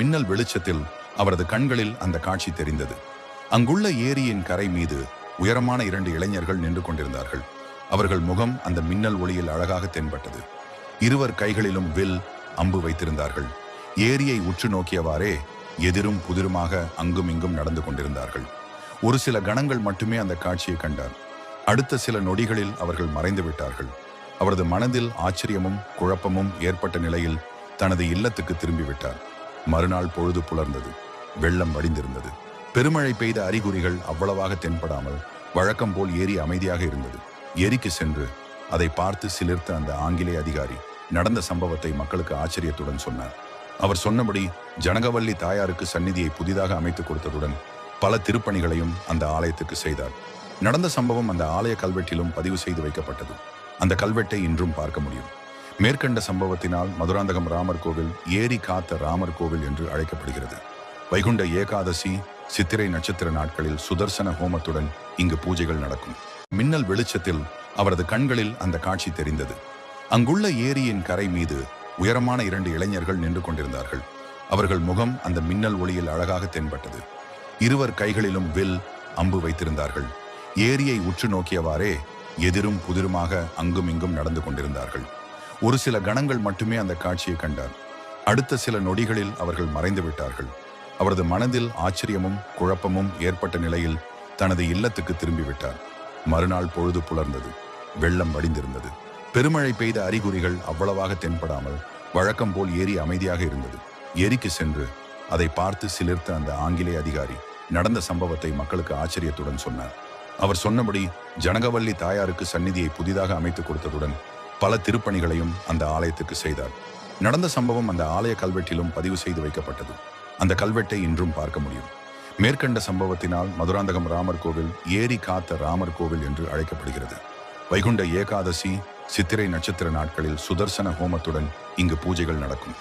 மின்னல் வெளிச்சத்தில் அவரது கண்களில் அந்த காட்சி தெரிந்தது. அங்குள்ள ஏரியின் கரை மீது உயரமான 2 இளைஞர்கள் நின்று கொண்டிருந்தார்கள். அவர்கள் முகம் அந்த மின்னல் ஒளியில் அழகாக தென்பட்டது. இருவர் கைகளிலும் வில், அம்பு வைத்திருந்தார்கள். ஏரியை உற்று நோக்கியவாறே எதிரும் புதிருமாக அங்கும் இங்கும் நடந்து கொண்டிருந்தார்கள். ஒரு சில கணங்கள் மட்டுமே அந்த காட்சியை கண்டார். அடுத்த சில நொடிகளில் அவர்கள் மறைந்து விட்டார்கள். அவரது மனதில் ஆச்சரியமும் குழப்பமும் ஏற்பட்ட நிலையில் தனது இல்லத்துக்கு திரும்பிவிட்டார். மறுநாள் பொழுது புலர்ந்தது. வெள்ளம் வடிந்திருந்தது. பெருமழை பெய்த அறிகுறிகள் அவ்வளவாக தென்படாமல் வழக்கம் போல் ஏரி அமைதியாக இருந்தது. ஏரிக்கு சென்று அதை பார்த்து சிலிர்த்த அந்த ஆங்கிலேய அதிகாரி நடந்த சம்பவத்தை மக்களுக்கு ஆச்சரியத்துடன் சொன்னார். அவர் சொன்னபடி ஜனகவல்லி தாயாருக்கு சந்நிதியை புதிதாக அமைத்துக் கொடுத்ததுடன் பல திருப்பணிகளையும் அந்த ஆலயத்துக்கு செய்தார். நடந்த சம்பவம் அந்த ஆலய கல்வெட்டிலும் பதிவு செய்து வைக்கப்பட்டது. அந்த கல்வெட்டை இன்றும் பார்க்க முடியும். மேற்கண்ட சம்பவத்தினால் மதுராந்தகம் ராமர் கோவில் ஏரி காத்த ராமர் கோவில் என்று அழைக்கப்படுகிறது. வைகுண்ட ஏகாதசி, சித்திரை நட்சத்திர நாட்களில் சுதர்சன ஹோமத்துடன் இங்கு பூஜைகள் நடக்கும். மின்னல் வெளிச்சத்தில் அவரது கண்களில் அந்த காட்சி தெரிந்தது. அங்குள்ள ஏரியின் கரை மீது உயரமான 2 இளைஞர்கள் நின்று கொண்டிருந்தார்கள். அவர்கள் முகம் அந்த மின்னல் ஒளியில் அழகாக தென்பட்டது. இருவர் கைகளிலும் வில், அம்பு வைத்திருந்தார்கள். ஏரியை உற்று நோக்கியவாறே எதிரும் புதிருமாக அங்கும் இங்கும் நடந்து கொண்டிருந்தார்கள். ஒரு சில கணங்கள் மட்டுமே அந்த காட்சியை கண்டார். அடுத்த சில நொடிகளில் அவர்கள் மறைந்து விட்டார்கள். அவரது மனதில் ஆச்சரியமும் குழப்பமும் ஏற்பட்ட நிலையில் தனது இல்லத்துக்கு திரும்பிவிட்டார். மறுநாள் பொழுது புலர்ந்தது. வெள்ளம் வடிந்திருந்தது. பெருமழை பெய்த அறிகுறிகள் அவ்வளவாக தென்படாமல் வழக்கம் போல் ஏரி அமைதியாக இருந்தது. ஏரிக்கு சென்று அதை பார்த்து சிலிர்த்த அந்த ஆங்கிலேய அதிகாரி நடந்த சம்பவத்தை மக்களுக்கு ஆச்சரியத்துடன் சொன்னார். அவர் சொன்னபடி ஜனகவல்லி தாயாருக்கு சந்நிதியை புதிதாக அமைத்துக் கொடுத்ததுடன் பல திருப்பணிகளையும் அந்த ஆலயத்துக்கு செய்தார். நடந்த சம்பவம் அந்த ஆலய கல்வெட்டிலும் பதிவு செய்து வைக்கப்பட்டது. அந்த கல்வெட்டை இன்றும் பார்க்க முடியும். மேற்கண்ட சம்பவத்தினால் மதுராந்தகம் ராமர் கோவில் ஏரி காத்த ராமர் கோவில் என்று அழைக்கப்படுகிறது. வைகுண்ட ஏகாதசி, சித்திரை நட்சத்திர நாட்களில் சுதர்சன ஹோமத்துடன் இங்கு பூஜைகள் நடக்கும்.